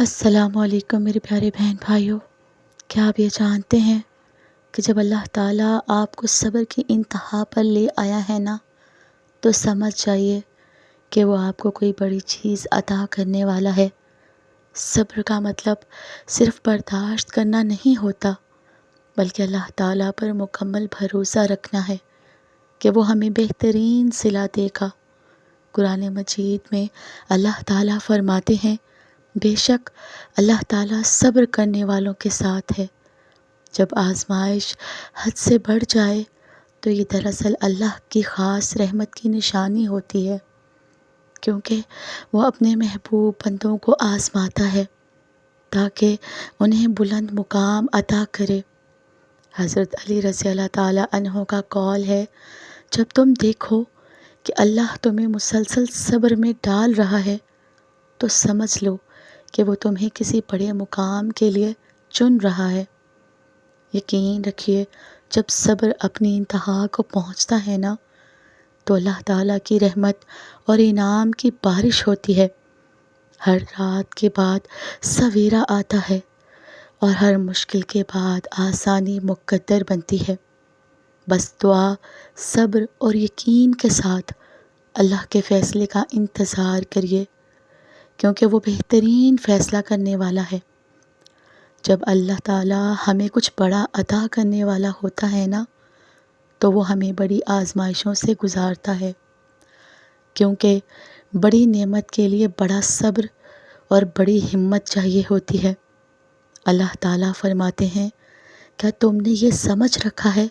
السلام علیکم میرے پیارے بہن بھائیوں، کیا آپ یہ جانتے ہیں کہ جب اللہ تعالیٰ آپ کو صبر کی انتہا پر لے آیا ہے نا، تو سمجھ جائیے کہ وہ آپ کو کوئی بڑی چیز عطا کرنے والا ہے۔ صبر کا مطلب صرف برداشت کرنا نہیں ہوتا، بلکہ اللہ تعالیٰ پر مکمل بھروسہ رکھنا ہے کہ وہ ہمیں بہترین صلہ دے گا۔ قرآن مجید میں اللہ تعالیٰ فرماتے ہیں، بے شک اللہ تعالیٰ صبر کرنے والوں کے ساتھ ہے۔ جب آزمائش حد سے بڑھ جائے تو یہ دراصل اللہ کی خاص رحمت کی نشانی ہوتی ہے، کیونکہ وہ اپنے محبوب بندوں کو آزماتا ہے تاکہ انہیں بلند مقام عطا کرے۔ حضرت علی رضی اللہ تعالیٰ عنہ کا قول ہے، جب تم دیکھو کہ اللہ تمہیں مسلسل صبر میں ڈال رہا ہے تو سمجھ لو کہ وہ تمہیں کسی بڑے مقام کے لیے چن رہا ہے۔ یقین رکھیے، جب صبر اپنی انتہا کو پہنچتا ہے نا، تو اللہ تعالیٰ کی رحمت اور انعام کی بارش ہوتی ہے۔ ہر رات کے بعد سویرا آتا ہے اور ہر مشکل کے بعد آسانی مقدر بنتی ہے۔ بس دعا، صبر اور یقین کے ساتھ اللہ کے فیصلے کا انتظار کریے، کیونکہ وہ بہترین فیصلہ کرنے والا ہے۔ جب اللہ تعالیٰ ہمیں کچھ بڑا عطا کرنے والا ہوتا ہے نا، تو وہ ہمیں بڑی آزمائشوں سے گزارتا ہے، کیونکہ بڑی نعمت کے لیے بڑا صبر اور بڑی ہمت چاہیے ہوتی ہے۔ اللہ تعالیٰ فرماتے ہیں، کیا تم نے یہ سمجھ رکھا ہے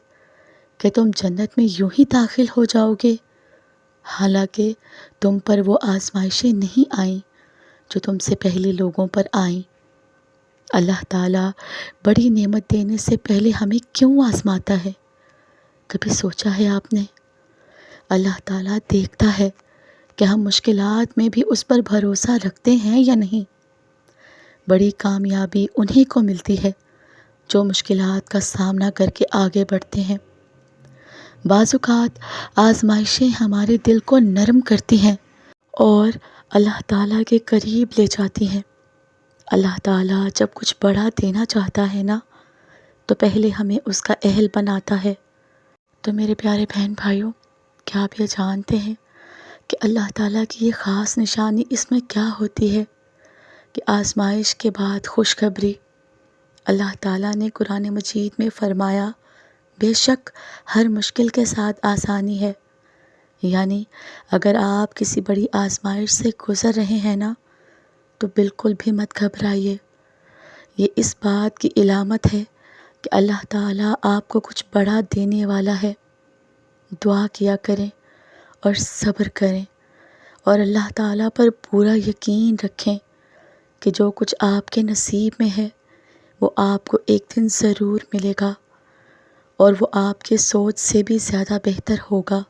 کہ تم جنت میں یوں ہی داخل ہو جاؤ گے، حالانکہ تم پر وہ آزمائشیں نہیں آئیں جو تم سے پہلے لوگوں پر آئیں۔ اللہ تعالیٰ بڑی نعمت دینے سے پہلے ہمیں کیوں آزماتا ہے؟ کبھی سوچا ہے آپ نے؟ اللہ تعالیٰ دیکھتا ہے کہ ہم مشکلات میں بھی اس پر بھروسہ رکھتے ہیں یا نہیں۔ بڑی کامیابی انہی کو ملتی ہے جو مشکلات کا سامنا کر کے آگے بڑھتے ہیں۔ بعض اوقات آزمائشیں ہمارے دل کو نرم کرتی ہیں اور اللہ تعالیٰ کے قریب لے جاتی ہیں۔ اللہ تعالیٰ جب کچھ بڑا دینا چاہتا ہے نا، تو پہلے ہمیں اس کا اہل بناتا ہے۔ تو میرے پیارے بہن بھائیوں، کیا آپ یہ جانتے ہیں کہ اللہ تعالیٰ کی یہ خاص نشانی اس میں کیا ہوتی ہے کہ آزمائش کے بعد خوشخبری۔ اللہ تعالیٰ نے قرآن مجید میں فرمایا، بے شک ہر مشکل کے ساتھ آسانی ہے۔ یعنی اگر آپ کسی بڑی آزمائش سے گزر رہے ہیں نا، تو بالکل بھی مت گھبرائیے۔ یہ اس بات کی علامت ہے کہ اللہ تعالیٰ آپ کو کچھ بڑا دینے والا ہے۔ دعا کیا کریں اور صبر کریں اور اللہ تعالیٰ پر پورا یقین رکھیں کہ جو کچھ آپ کے نصیب میں ہے وہ آپ کو ایک دن ضرور ملے گا، اور وہ آپ کے سوچ سے بھی زیادہ بہتر ہوگا۔